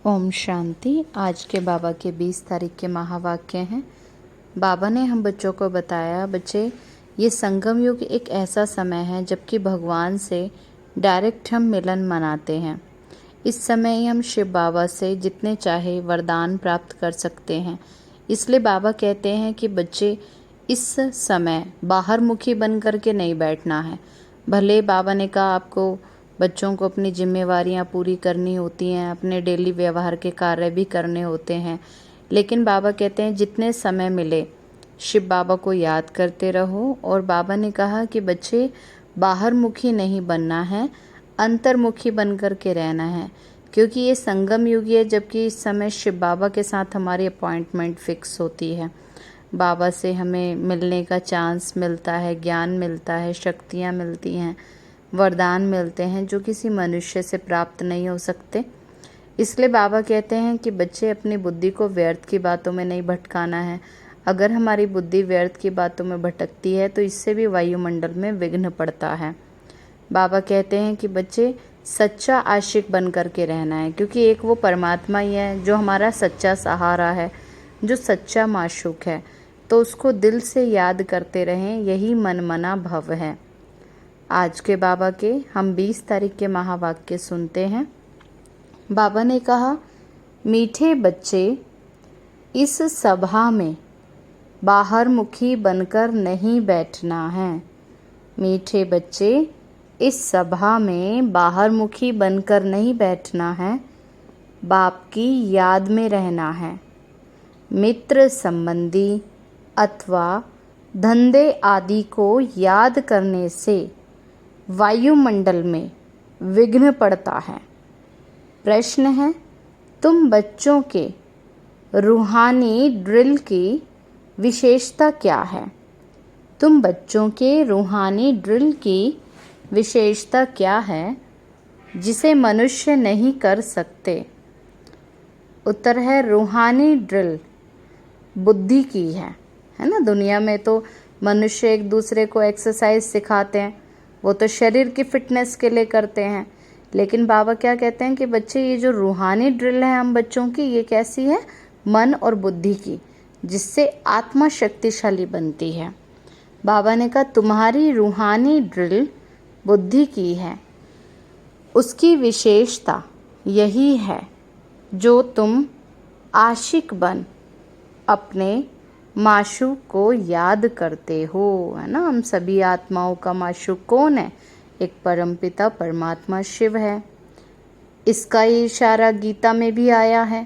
ओम शांति। आज के बाबा के 20 तारीख के महावाक्य हैं। बाबा ने हम बच्चों को बताया, बच्चे ये संगम युग एक ऐसा समय है जबकि भगवान से डायरेक्ट हम मिलन मनाते हैं। इस समय ही हम शिव बाबा से जितने चाहे वरदान प्राप्त कर सकते हैं। इसलिए बाबा कहते हैं कि बच्चे इस समय बाहर मुखी बन करके नहीं बैठना है। भले बाबा ने कहा आपको बच्चों को अपनी जिम्मेवारियां पूरी करनी होती हैं, अपने डेली व्यवहार के कार्य भी करने होते हैं, लेकिन बाबा कहते हैं जितने समय मिले शिव बाबा को याद करते रहो। और बाबा ने कहा कि बच्चे बाहर मुखी नहीं बनना है, अंतर्मुखी बन कर के रहना है, क्योंकि ये संगम युग है जबकि इस समय शिव बाबा के साथ हमारी अपॉइंटमेंट फिक्स होती है। बाबा से हमें मिलने का चांस मिलता है, ज्ञान मिलता है, शक्तियाँ मिलती हैं, वरदान मिलते हैं जो किसी मनुष्य से प्राप्त नहीं हो सकते। इसलिए बाबा कहते हैं कि बच्चे अपनी बुद्धि को व्यर्थ की बातों में नहीं भटकाना है। अगर हमारी बुद्धि व्यर्थ की बातों में भटकती है तो इससे भी वायुमंडल में विघ्न पड़ता है। बाबा कहते हैं कि बच्चे सच्चा आशिक बन करके रहना है, क्योंकि एक वो परमात्मा ही है जो हमारा सच्चा सहारा है, जो सच्चा माशूक है। तो उसको दिल से याद करते रहें, यही मनमना भव है। आज के बाबा के हम 20 तारीख के महावाक्य सुनते हैं। बाबा ने कहा, मीठे बच्चे इस सभा में बाहर मुखी बनकर नहीं बैठना है। मीठे बच्चे इस सभा में बाहर मुखी बनकर नहीं बैठना है, बाप की याद में रहना है। मित्र संबंधी अथवा धंधे आदि को याद करने से वायुमंडल में विघ्न पड़ता है। प्रश्न है, तुम बच्चों के रूहानी ड्रिल की विशेषता क्या है? तुम बच्चों के रूहानी ड्रिल की विशेषता क्या है जिसे मनुष्य नहीं कर सकते? उत्तर है, रूहानी ड्रिल बुद्धि की है ना। दुनिया में तो मनुष्य एक दूसरे को एक्सरसाइज सिखाते हैं, वो तो शरीर की फिटनेस के लिए करते हैं, लेकिन बाबा क्या कहते हैं कि बच्चे ये जो रूहानी ड्रिल है हम बच्चों की, ये कैसी है? मन और बुद्धि की, जिससे आत्मा शक्तिशाली बनती है। बाबा ने कहा तुम्हारी रूहानी ड्रिल बुद्धि की है, उसकी विशेषता यही है जो तुम आशिक बन अपने माशूक को याद करते हो, है ना। हम सभी आत्माओं का माशूक कौन है? एक परमपिता परमात्मा शिव है। इसका ये इशारा गीता में भी आया है,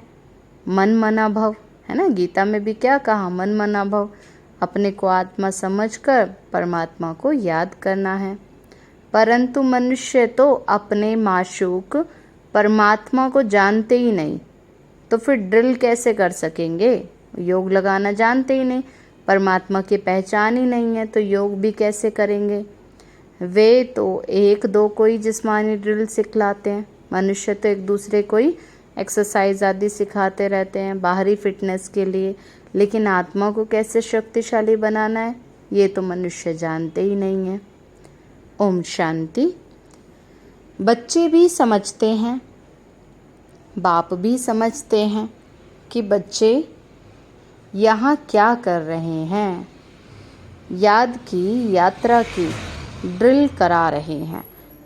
मन मना भव, है ना। गीता में भी क्या कहा? मन मना भव, अपने को आत्मा समझकर परमात्मा को याद करना है। परंतु मनुष्य तो अपने माशूक परमात्मा को जानते ही नहीं, तो फिर ड्रिल कैसे कर सकेंगे? योग लगाना जानते ही नहीं, परमात्मा की पहचान ही नहीं है, तो योग भी कैसे करेंगे? वे तो एक दो कोई जिस्मानी ड्रिल सिखलाते हैं, मनुष्य तो एक दूसरे को ही एक्सरसाइज आदि सिखाते रहते हैं बाहरी फिटनेस के लिए, लेकिन आत्मा को कैसे शक्तिशाली बनाना है ये तो मनुष्य जानते ही नहीं है। ओम शांति। बच्चे भी समझते हैं, बाप भी समझते हैं कि बच्चे यहाँ क्या कर रहे हैं। याद की यात्रा की ड्रिल करा रहे हैं।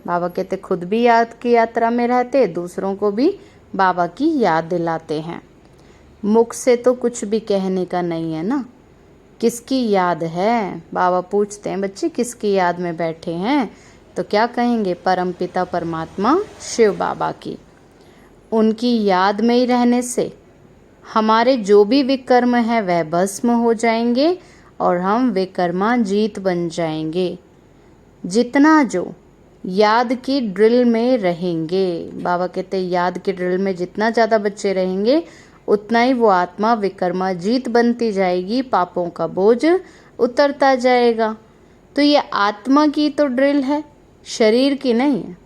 बाबा कहते खुद भी याद की यात्रा में रहते, दूसरों को भी बाबा की याद दिलाते हैं। मुख से तो कुछ भी कहने का नहीं है ना। किसकी याद है? बाबा पूछते हैं बच्चे किसकी याद में बैठे हैं, तो क्या कहेंगे? परमपिता परमात्मा शिव बाबा की। उनकी याद में ही रहने से हमारे जो भी विकर्म है वह भस्म हो जाएंगे और हम विकर्मा जीत बन जाएंगे। जितना जो याद की ड्रिल में रहेंगे, बाबा कहते हैं याद की ड्रिल में जितना ज़्यादा बच्चे रहेंगे उतना ही वो आत्मा विकर्मा जीत बनती जाएगी, पापों का बोझ उतरता जाएगा। तो ये आत्मा की तो ड्रिल है, शरीर की नहीं है।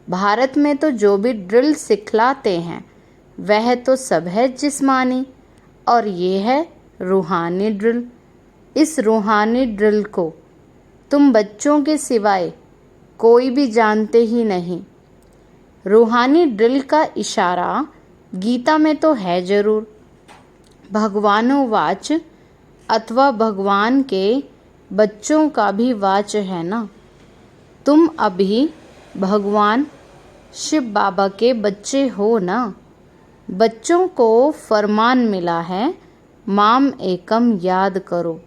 भारत में तो जो भी ड्रिल सिखलाते हैं वह तो सब है जिस्मानी, और ये है रूहानी ड्रिल। इस रूहानी ड्रिल को तुम बच्चों के सिवाय कोई भी जानते ही नहीं। रूहानी ड्रिल का इशारा गीता में तो है जरूर, भगवानोवाच, अथवा भगवान के बच्चों का भी वाच है ना। तुम अभी भगवान शिव बाबा के बच्चे हो ना। बच्चों को फरमान मिला है, माम एकम याद करो।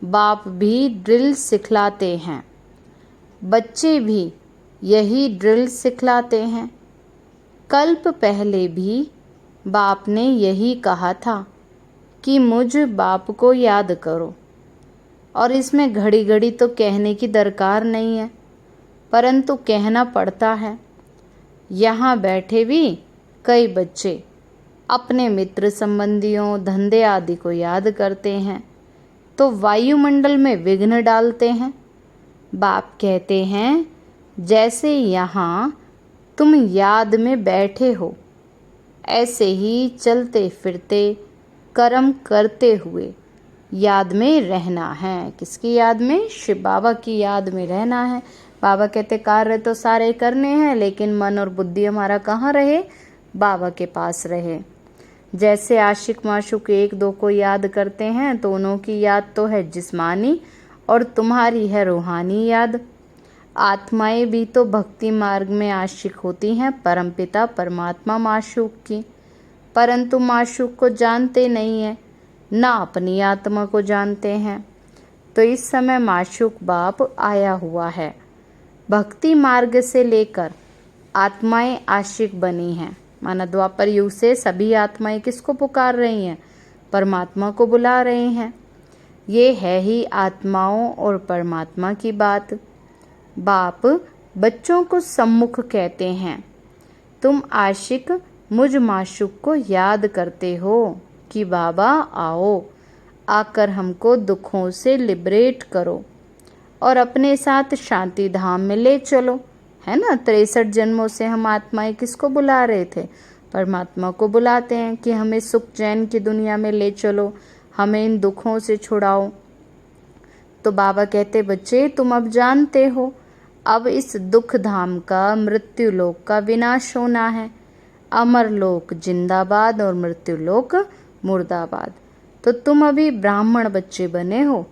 बाप भी ड्रिल सिखलाते हैं, बच्चे भी यही ड्रिल सिखलाते हैं। कल्प पहले भी बाप ने यही कहा था कि मुझ बाप को याद करो, और इसमें घड़ी घड़ी तो कहने की दरकार नहीं है, परंतु कहना पड़ता है। यहाँ बैठे भी कई बच्चे अपने मित्र संबंधियों, धंधे आदि को याद करते हैं तो वायुमंडल में विघ्न डालते हैं। बाप कहते हैं, जैसे यहाँ तुम याद में बैठे हो, ऐसे ही चलते फिरते कर्म करते हुए याद में रहना है। किसकी याद में? शिव बाबा की याद में रहना है। बाबा कहते कार्य तो सारे करने हैं, लेकिन मन और बुद्धि हमारा कहाँ रहे? बाबा के पास रहे। जैसे आशिक माशूक एक दो को याद करते हैं तो उन्हों की याद तो है जिस्मानी और तुम्हारी है रूहानी याद। आत्माएं भी तो भक्ति मार्ग में आशिक होती हैं परमपिता परमात्मा माशूक की, परंतु माशूक को जानते नहीं है, ना अपनी आत्मा को जानते हैं। तो इस समय माशूक बाप आया हुआ है। भक्ति मार्ग से लेकर आत्माएं आशिक बनी हैं। माना द्वापर युग से सभी आत्माएं किसको पुकार रही हैं? परमात्मा को बुला रही हैं। ये है ही आत्माओं और परमात्मा की बात। बाप बच्चों को सम्मुख कहते हैं, तुम आशिक मुझ माशूक को याद करते हो कि बाबा आओ, आकर हमको दुखों से लिबरेट करो और अपने साथ शांति धाम में ले चलो। है ना, 63 जन्मों से हम आत्माएं किसको बुला रहे थे? परमात्मा को बुलाते हैं कि हमें सुख चैन की दुनिया में ले चलो, हमें इन दुखों से छुड़ाओ। तो बाबा कहते, बच्चे तुम अब जानते हो, अब इस दुख धाम का, मृत्यु लोक का विनाश होना है। अमर लोक जिंदाबाद और मृत्यु लोक मुर्दाबाद। तो तुम अभी ब्राह्मण बच्चे बने हो,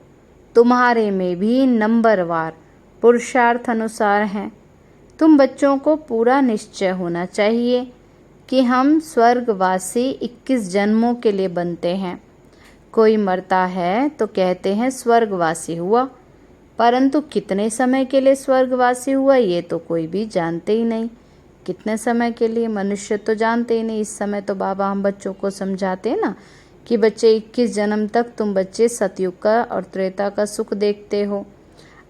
तुम्हारे में भी नंबरवार पुरुषार्थ अनुसार हैं। तुम बच्चों को पूरा निश्चय होना चाहिए कि हम स्वर्गवासी 21 जन्मों के लिए बनते हैं। कोई मरता है तो कहते हैं स्वर्गवासी हुआ, परंतु कितने समय के लिए स्वर्गवासी हुआ ये तो कोई भी जानते ही नहीं। कितने समय के लिए मनुष्य तो जानते ही नहीं। इस समय तो बाबा हम बच्चों को समझाते हैं ना कि बच्चे 21 जन्म तक तुम बच्चे सतयुग का और त्रेता का सुख देखते हो।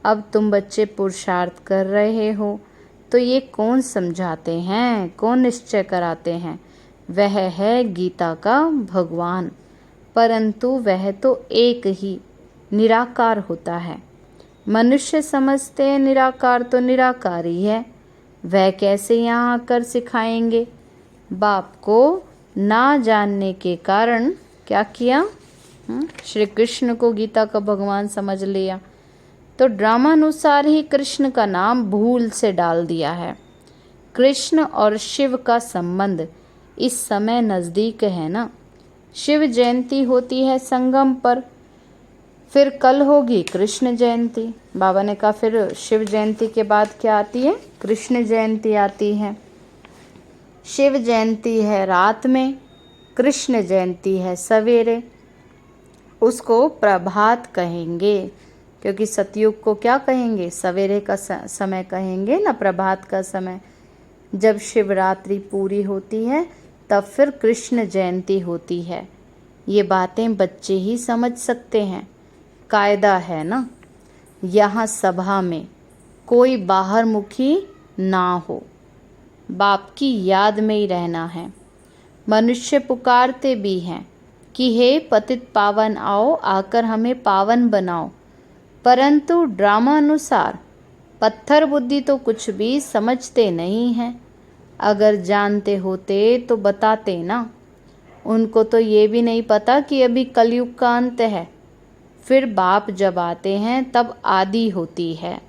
अब तुम बच्चे पुरुषार्थ कर रहे हो, तो ये कौन समझाते हैं, कौन निश्चय कराते हैं? वह है गीता का भगवान, परंतु वह तो एक ही निराकार होता है। मनुष्य समझते हैं निराकार तो निराकार ही है, वह कैसे यहाँ आकर सिखाएंगे? बाप को ना जानने के कारण क्या किया? श्री कृष्ण को गीता का भगवान समझ लिया, तो ड्रामानुसार ही कृष्ण का नाम भूल से डाल दिया है। कृष्ण और शिव का संबंध इस समय नज़दीक है ना। शिव जयंती होती है संगम पर, फिर कल होगी कृष्ण जयंती। बाबा ने कहा फिर शिव जयंती के बाद क्या आती है? कृष्ण जयंती आती है। शिव जयंती है रात में, कृष्ण जयंती है सवेरे। उसको प्रभात कहेंगे, क्योंकि सतयुग को क्या कहेंगे? सवेरे का समय कहेंगे ना, प्रभात का समय। जब शिवरात्रि पूरी होती है तब फिर कृष्ण जयंती होती है। ये बातें बच्चे ही समझ सकते हैं। कायदा है ना, यहाँ सभा में कोई बाहर मुखी ना हो, बाप की याद में ही रहना है। मनुष्य पुकारते भी हैं कि हे पतित पावन आओ, आकर हमें पावन बनाओ, परंतु ड्रामा अनुसार पत्थर बुद्धि तो कुछ भी समझते नहीं हैं। अगर जानते होते तो बताते ना। उनको तो ये भी नहीं पता कि अभी कलयुग का अंत है, फिर बाप जब आते हैं तब आदि होती है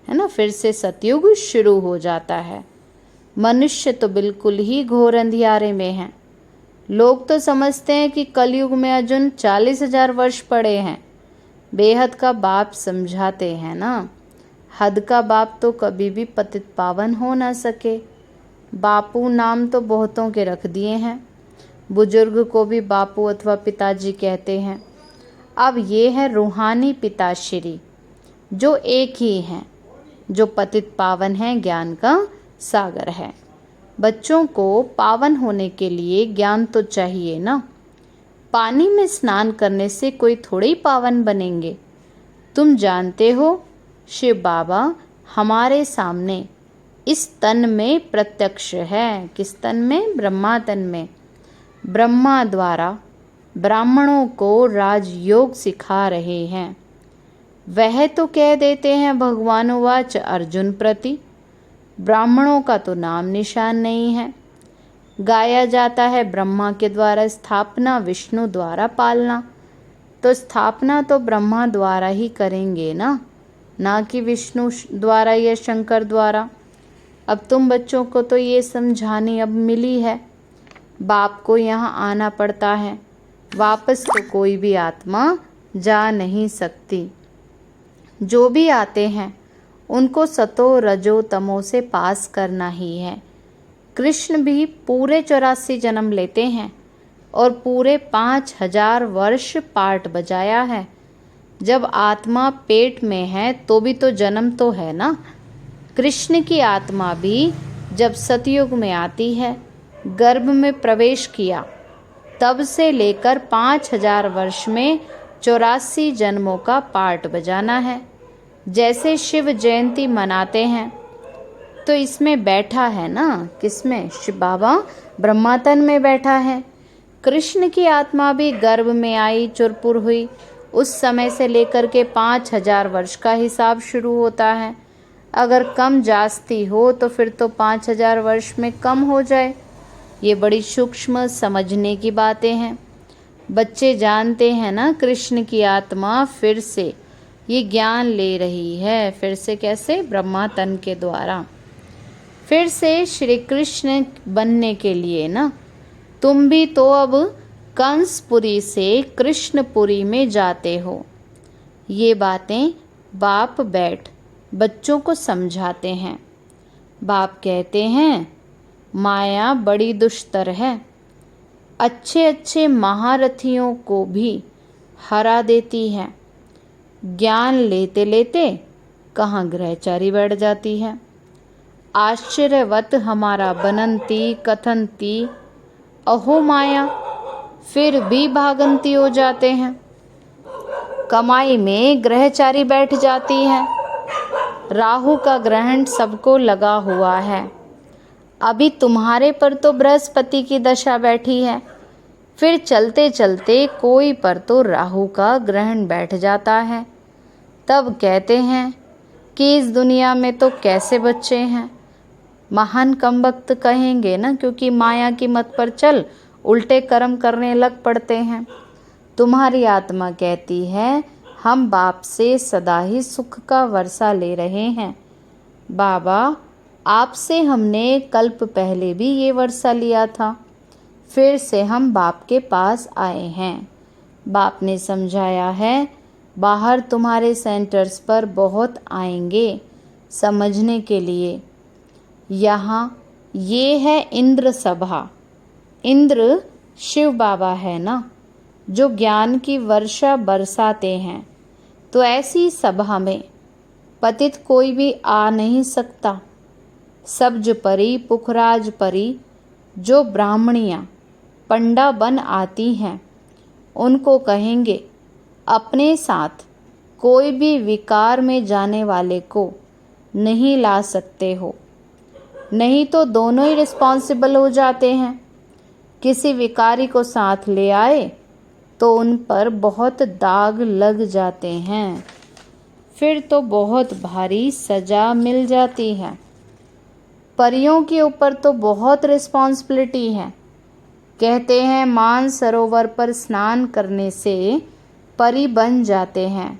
ना, फिर से सतयुग शुरू हो जाता है। मनुष्य तो बिल्कुल ही घोर अंधियारे में है। लोग तो समझते हैं कि कलयुग में अर्जुन 40,000 वर्ष पड़े हैं। बेहद का बाप समझाते हैं ना, हद का बाप तो कभी भी पतित पावन हो ना सके। बापू नाम तो बहुतों के रख दिए हैं, बुजुर्ग को भी बापू अथवा पिताजी कहते हैं। अब ये है रूहानी पिताश्री, जो एक ही हैं, जो पतित पावन है, ज्ञान का सागर है। बच्चों को पावन होने के लिए ज्ञान तो चाहिए ना। पानी में स्नान करने से कोई थोड़े ही पावन बनेंगे। तुम जानते हो, शिव बाबा हमारे सामने इस तन में प्रत्यक्ष है। किस तन में? ब्रह्मा तन में। ब्रह्मा द्वारा ब्राह्मणों को राजयोग सिखा रहे हैं। वह तो कह देते हैं भगवानुवाच अर्जुन प्रति, ब्राह्मणों का तो नाम निशान नहीं है। गाया जाता है ब्रह्मा के द्वारा स्थापना, विष्णु द्वारा पालना। तो स्थापना तो ब्रह्मा द्वारा ही करेंगे ना कि विष्णु द्वारा या शंकर द्वारा। अब तुम बच्चों को तो ये समझानी अब मिली है, बाप को यहाँ आना पड़ता है। वापस तो कोई भी आत्मा जा नहीं सकती। जो भी आते हैं उनको सतो रजो तमो से पास करना ही है। कृष्ण भी पूरे 84 जन्म लेते हैं और पूरे 5000 वर्ष पाठ बजाया है। जब आत्मा पेट में है तो भी तो जन्म तो है ना। कृष्ण की आत्मा भी जब सतयुग में आती है, गर्भ में प्रवेश किया, तब से लेकर 5000 वर्ष में 84 जन्मों का पाठ बजाना है। जैसे शिव जयंती मनाते हैं तो इसमें बैठा है ना, किसमें? शिव बाबा ब्रह्मातन में बैठा है। कृष्ण की आत्मा भी गर्भ में आई, चुरपुर हुई, उस समय से लेकर के 5000 वर्ष का हिसाब शुरू होता है। अगर कम जास्ती हो तो फिर तो 5000 वर्ष में कम हो जाए। ये बड़ी सूक्ष्म समझने की बातें हैं। बच्चे जानते हैं ना, कृष्ण की आत्मा फिर से ये ज्ञान ले रही है। फिर से कैसे? ब्रह्मा तन के द्वारा। फिर से श्री कृष्ण बनने के लिए ना। तुम भी तो अब कंसपुरी से कृष्णपुरी में जाते हो। ये बातें बाप बैठ बच्चों को समझाते हैं। बाप कहते हैं माया बड़ी दुष्टर है, अच्छे अच्छे महारथियों को भी हरा देती है। ज्ञान लेते लेते कहाँ ग्रहचारी बैठ जाती है। आश्चर्यवत हमारा बनंती कथनती अहो माया, फिर भी भागंती हो जाते हैं। कमाई में ग्रहचारी बैठ जाती है। राहु का ग्रहण सबको लगा हुआ है। अभी तुम्हारे पर तो बृहस्पति की दशा बैठी है, फिर चलते चलते कोई पर तो राहु का ग्रहण बैठ जाता है। तब कहते हैं कि इस दुनिया में तो कैसे बच्चे हैं। महान कमबख्त कहेंगे ना, क्योंकि माया की मत पर चल उल्टे कर्म करने लग पड़ते हैं। तुम्हारी आत्मा कहती है हम बाप से सदा ही सुख का वर्षा ले रहे हैं। बाबा आपसे हमने कल्प पहले भी ये वर्षा लिया था, फिर से हम बाप के पास आए हैं। बाप ने समझाया है बाहर तुम्हारे सेंटर्स पर बहुत आएंगे समझने के लिए। यहाँ ये है इंद्र सभा। इंद्र शिव बाबा है ना, जो ज्ञान की वर्षा बरसाते हैं। तो ऐसी सभा में पतित कोई भी आ नहीं सकता। सब्ज परी पुखराज परी जो ब्राह्मणियाँ पंडा बन आती हैं, उनको कहेंगे अपने साथ कोई भी विकार में जाने वाले को नहीं ला सकते हो, नहीं तो दोनों ही रिस्पॉन्सिबल हो जाते हैं। किसी विकारी को साथ ले आए तो उन पर बहुत दाग लग जाते हैं, फिर तो बहुत भारी सजा मिल जाती है। परियों के ऊपर तो बहुत रिस्पॉन्सिबिलिटी है। कहते हैं मान सरोवर पर स्नान करने से परी बन जाते हैं।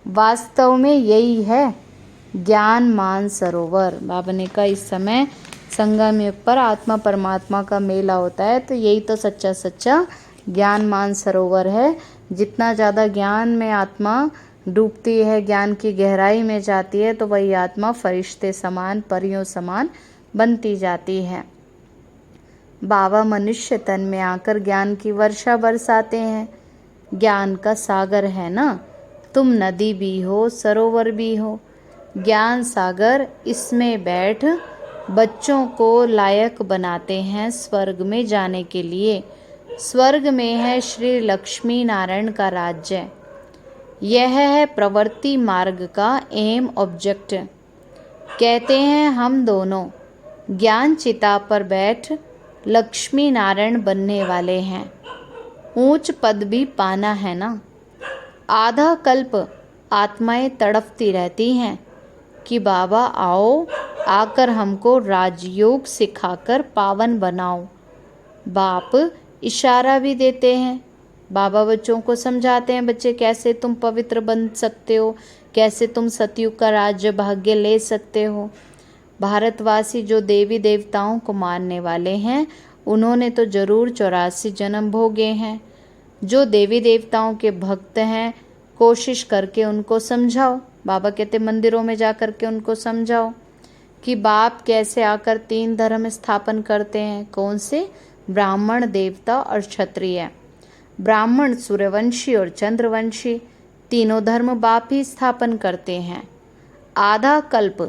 वास्तव में यही है ज्ञान मान सरोवर। बाबा ने कहा इस समय संगम युग पर आत्मा परमात्मा का मेला होता है। तो यही तो सच्चा सच्चा ज्ञान मान सरोवर है। जितना ज़्यादा ज्ञान में आत्मा डूबती है, ज्ञान की गहराई में जाती है, तो वही आत्मा फरिश्ते समान, परियों समान बनती जाती है। बाबा मनुष्य तन में आकर ज्ञान की वर्षा बरसाते हैं। ज्ञान का सागर है ना, तुम नदी भी हो, सरोवर भी हो। ज्ञान सागर, इसमें बैठ बच्चों को लायक बनाते हैं स्वर्ग में जाने के लिए। स्वर्ग में है श्री लक्ष्मी नारायण का राज्य। यह है प्रवृत्ति मार्ग का एम ऑब्जेक्ट। कहते हैं हम दोनों ज्ञान चिता पर बैठ लक्ष्मी नारायण बनने वाले हैं। ऊंच पद भी पाना है ना। आधा कल्प आत्माएं तड़पती रहती हैं कि बाबा आओ, आकर हमको राजयोग सिखाकर पावन बनाओ। बाप इशारा भी देते हैं। बाबा बच्चों को समझाते हैं, बच्चे कैसे तुम पवित्र बन सकते हो, कैसे तुम सतयुग का राज्य भाग्य ले सकते हो। भारतवासी जो देवी देवताओं को मानने वाले हैं, उन्होंने तो जरूर 84 जन्म भोगे हैं। जो देवी देवताओं के भक्त हैं, कोशिश करके उनको समझाओ। बाबा कहते मंदिरों में जा कर के उनको समझाओ कि बाप कैसे आकर 3 धर्म स्थापन करते हैं। कौन से? ब्राह्मण, देवता और क्षत्रिय। ब्राह्मण सूर्यवंशी और चंद्रवंशी, तीनों धर्म बाप ही स्थापन करते हैं। आधा कल्प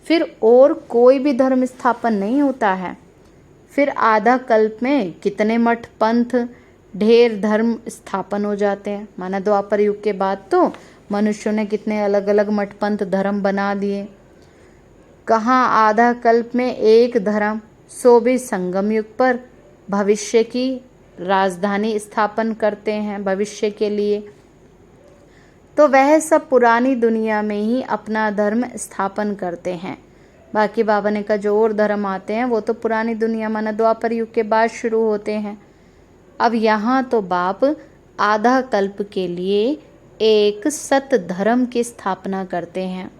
फिर और कोई भी धर्म स्थापन नहीं होता है। फिर आधा कल्प में कितने मठ, पंथ, ढेर धर्म स्थापन हो जाते हैं। माना द्वापर युग के बाद तो मनुष्यों ने कितने अलग अलग मठ, पंथ, धर्म बना दिए। कहाँ आधा कल्प में एक धर्म, सो भी संगम युग पर भविष्य की राजधानी स्थापन करते हैं भविष्य के लिए। तो वह सब पुरानी दुनिया में ही अपना धर्म स्थापन करते हैं। बाकी बाबा ने कहा जो और धर्म आते हैं वो तो पुरानी दुनिया माना द्वापर युग के बाद शुरू होते हैं। अब यहाँ तो बाप आधा कल्प के लिए एक सत धर्म की स्थापना करते हैं,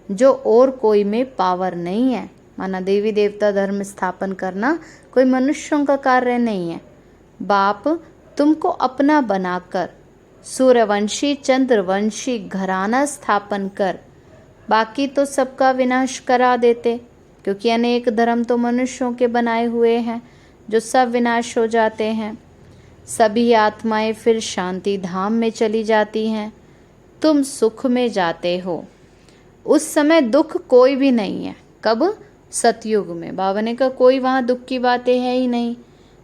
जो और कोई में पावर नहीं है। माना देवी देवता धर्म स्थापन करना कोई मनुष्यों का कार्य नहीं है। बाप तुमको अपना बनाकर सूर्यवंशी, चंद्रवंशी घराना स्थापन कर बाकी तो सबका विनाश करा देते, क्योंकि अनेक धर्म तो मनुष्यों के बनाए हुए हैं जो सब विनाश हो जाते हैं। सभी आत्माएं फिर शांति धाम में चली जाती हैं। तुम सुख में जाते हो। उस समय दुख कोई भी नहीं है। कब? सतयुग में। बाबा ने कहा कोई वहाँ दुख की बातें है ही नहीं।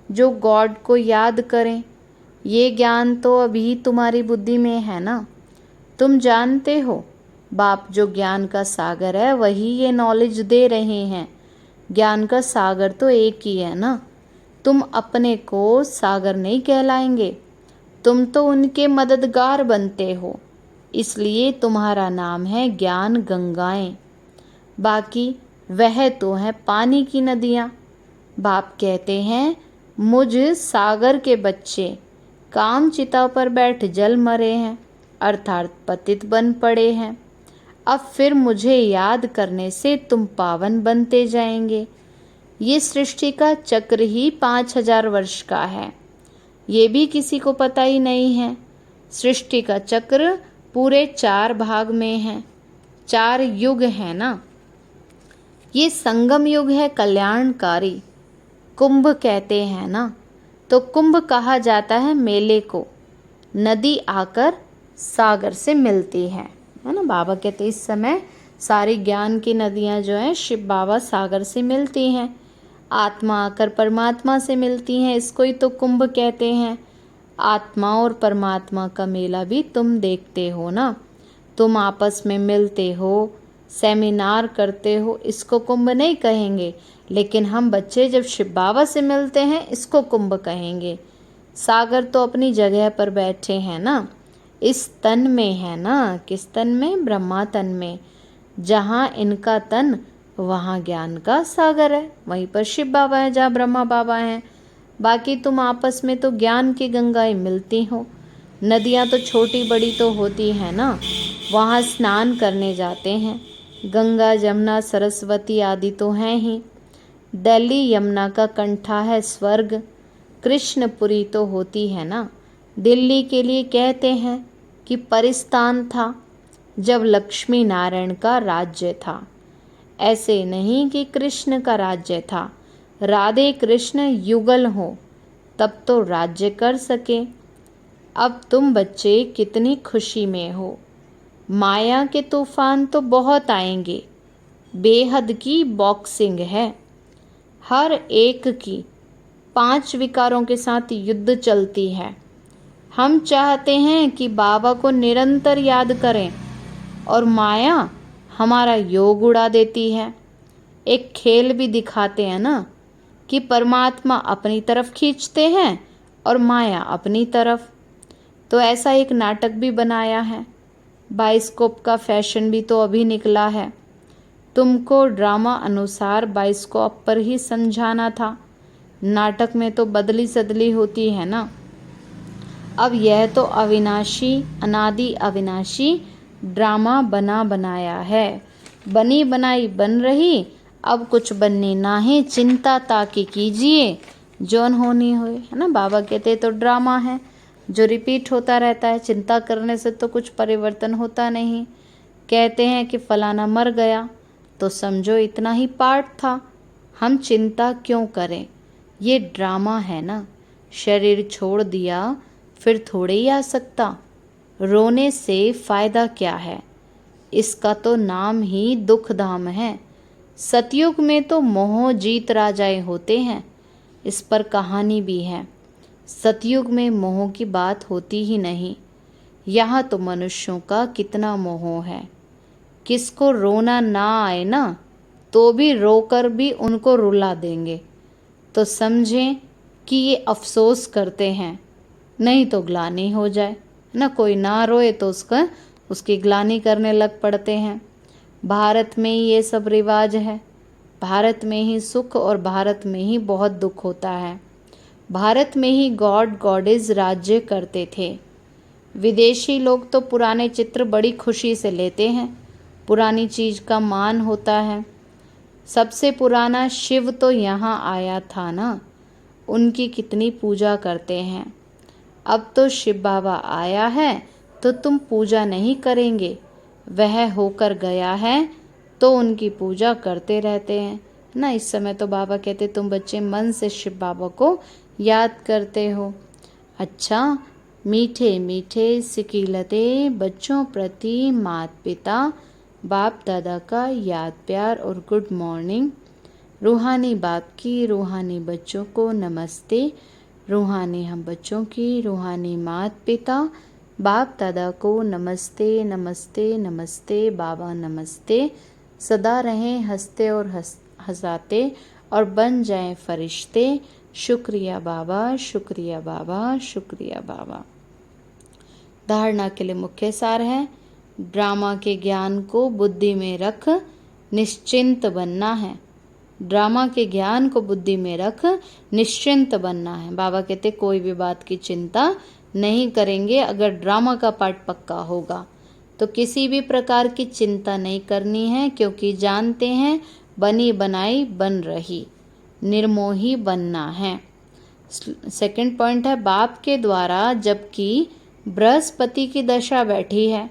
जो गॉड को याद करें, ये ज्ञान तो अभी तुम्हारी बुद्धि में है ना। तुम जानते हो बाप जो ज्ञान का सागर है वही ये नॉलेज दे रहे हैं। ज्ञान का सागर तो एक ही है ना। तुम अपने को सागर नहीं कहलाएंगे, तुम तो उनके मददगार बनते हो, इसलिए तुम्हारा नाम है ज्ञान गंगाएं। बाकी वह तो है पानी की नदियाँ। बाप कहते हैं मुझ सागर के बच्चे काम चिता पर बैठ जल मरे हैं, अर्थात पतित बन पड़े हैं। अब फिर मुझे याद करने से तुम पावन बनते जाएंगे। ये सृष्टि का चक्र ही 5000 वर्ष का है, ये भी किसी को पता ही नहीं है। सृष्टि का चक्र पूरे 4 भाग में है, 4 युग है ना। ये संगम युग है कल्याणकारी, कुंभ कहते हैं ना। तो कुंभ कहा जाता है मेले को। नदी आकर सागर से मिलती है ना। बाबा कहते इस समय सारी ज्ञान की नदियाँ जो हैं शिव बाबा सागर से मिलती हैं। आत्मा आकर परमात्मा से मिलती हैं, इसको ही तो कुंभ कहते हैं। आत्मा और परमात्मा का मेला भी तुम देखते हो ना। तुम आपस में मिलते हो, सेमिनार करते हो, इसको कुंभ नहीं कहेंगे। लेकिन हम बच्चे जब शिव बाबा से मिलते हैं इसको कुंभ कहेंगे। सागर तो अपनी जगह पर बैठे हैं ना, इस तन में है ना। किस तन में? ब्रह्मा तन में। जहाँ इनका तन वहाँ ज्ञान का सागर है, वहीं पर शिव बाबा है, जहाँ ब्रह्मा बाबा हैं। बाकी तुम आपस में तो ज्ञान की गंगाएं मिलती हो। नदियाँ तो छोटी बड़ी तो होती है ना, वहाँ स्नान करने जाते हैं। गंगा, जमुना, सरस्वती आदि तो हैं ही। दिल्ली यमुना का कंठा है स्वर्ग, कृष्णपुरी तो होती है ना। दिल्ली के लिए कहते हैं कि परिस्थान था जब लक्ष्मी नारायण का राज्य था। ऐसे नहीं कि कृष्ण का राज्य था। राधे कृष्ण युगल हो तब तो राज्य कर सके। अब तुम बच्चे कितनी खुशी में हो। माया के तूफान तो बहुत आएंगे। बेहद की बॉक्सिंग है, हर एक की 5 विकारों के साथ युद्ध चलती है। हम चाहते हैं कि बाबा को निरंतर याद करें और माया हमारा योग उड़ा देती है। एक खेल भी दिखाते हैं ना कि परमात्मा अपनी तरफ खींचते हैं और माया अपनी तरफ। तो ऐसा एक नाटक भी बनाया है। बाइस्कोप का फैशन भी तो अभी निकला है। तुमको ड्रामा अनुसार बाइस्कोप पर ही समझाना था। नाटक में तो बदली सदली होती है ना। अब यह तो अविनाशी, अनादि अविनाशी ड्रामा बना बनाया है। बनी बनाई बन रही, अब कुछ बननी ना है, चिंता ताकि कीजिए जौन होनी होए, है ना। बाबा कहते तो ड्रामा है जो रिपीट होता रहता है। चिंता करने से तो कुछ परिवर्तन होता नहीं। कहते हैं कि फलाना मर गया तो समझो इतना ही पार्ट था, हम चिंता क्यों करें। ये ड्रामा है ना। शरीर छोड़ दिया फिर थोड़े ही आ सकता। रोने से फायदा क्या है, इसका तो नाम ही दुख धाम है। सतयुग में तो मोह जीत राजाएं होते हैं, इस पर कहानी भी है। सतयुग में मोह की बात होती ही नहीं। यहाँ तो मनुष्यों का कितना मोह है। किसको रोना ना आए ना तो भी रोकर भी उनको रुला देंगे, तो समझें कि ये अफसोस करते हैं, नहीं तो ग्लानि हो जाए ना। कोई ना रोए तो उसकी ग्लानि करने लग पड़ते हैं। भारत में ही ये सब रिवाज है। भारत में ही सुख और भारत में ही बहुत दुख होता है। भारत में ही गॉड गॉडेस राज्य करते थे। विदेशी लोग तो पुराने चित्र बड़ी खुशी से लेते हैं। पुरानी चीज का मान होता है। सबसे पुराना शिव तो यहाँ आया था ना, उनकी कितनी पूजा करते हैं। अब तो शिव बाबा आया है तो तुम पूजा नहीं करेंगे, वह होकर गया है तो उनकी पूजा करते रहते हैं ना। इस समय तो बाबा कहते तुम बच्चे मन से शिव बाबा को याद करते हो। अच्छा, मीठे मीठे सिकीलते बच्चों प्रति माता पिता बाप दादा का याद प्यार और गुड मॉर्निंग। रूहानी बाप की रूहानी बच्चों को नमस्ते। रूहानी हम बच्चों की रूहानी माता पिता बाप दादा को नमस्ते नमस्ते नमस्ते। बाबा नमस्ते। सदा रहें हंसते और हंसाते और बन जाएं फरिश्ते। शुक्रिया बाबा, शुक्रिया बाबा, शुक्रिया बाबा। धारणा के लिए मुख्य सार है, ड्रामा के ज्ञान को बुद्धि में रख निश्चिंत बनना है। ड्रामा के ज्ञान को बुद्धि में रख निश्चिंत बनना है। बाबा कहते कोई भी बात की चिंता नहीं करेंगे अगर ड्रामा का पार्ट पक्का होगा तो किसी भी प्रकार की चिंता नहीं करनी है, क्योंकि जानते हैं बनी बनाई बन रही, निर्मोही बनना है। सेकंड पॉइंट है, बाप के द्वारा जबकि बृहस्पति की दशा बैठी है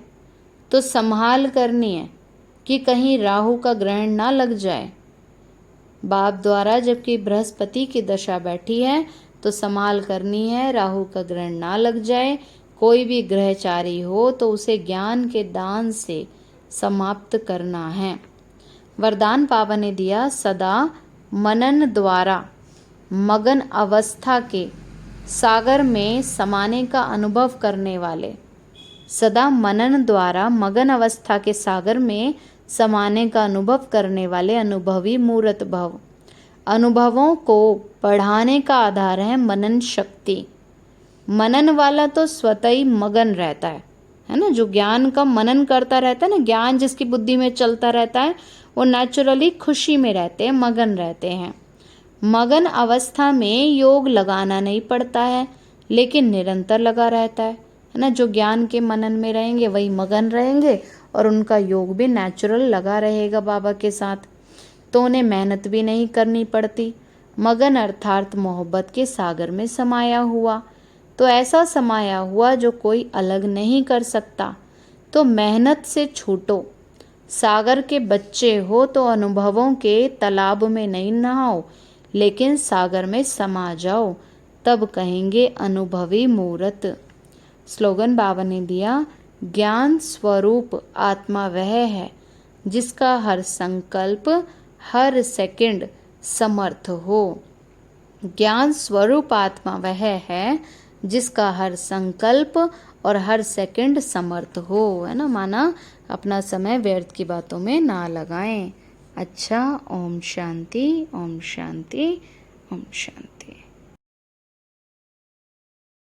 तो संभाल करनी है कि कहीं राहु का ग्रहण ना लग जाए। बाप द्वारा जबकि बृहस्पति की दशा बैठी है तो संभाल करनी है राहु का ग्रहण ना लग जाए। कोई भी ग्रहचारी हो तो उसे ज्ञान के दान से समाप्त करना है। वरदान बाबा ने दिया, सदा मनन द्वारा मगन अवस्था के सागर में समाने का अनुभव करने वाले। सदा मनन द्वारा मगन अवस्था के सागर में समाने का अनुभव करने वाले अनुभवी मूर्त भव। अनुभवों को बढ़ाने का आधार है मनन शक्ति। मनन वाला तो स्वतः ही मगन रहता है ना। जो ज्ञान का मनन करता रहता है ना, ज्ञान जिसकी बुद्धि में चलता रहता है, वो नेचुरली खुशी में रहते हैं, मगन रहते हैं। मगन अवस्था में योग लगाना नहीं पड़ता है, लेकिन निरंतर लगा रहता है ना। जो ज्ञान के मनन में रहेंगे वही मगन रहेंगे और उनका योग भी नेचुरल लगा रहेगा बाबा के साथ। तो उन्हें मेहनत भी नहीं करनी पड़ती। मगन अर्थात मोहब्बत के सागर में समाया हुआ, तो ऐसा समाया हुआ जो कोई अलग नहीं कर सकता। तो मेहनत से छूटो, सागर के बच्चे हो तो अनुभवों के तालाब में नहीं नहाओ, लेकिन सागर में समा जाओ, तब कहेंगे अनुभवी मूर्त। स्लोगन बाबा ने दिया, ज्ञान स्वरूप आत्मा वह है जिसका हर संकल्प हर सेकंड समर्थ हो। ज्ञान स्वरूप आत्मा वह है जिसका हर संकल्प और हर सेकंड समर्थ हो, है ना। माना अपना समय व्यर्थ की बातों में ना लगाएं। अच्छा, ओम शांति, ओम शांति, ओम शांति।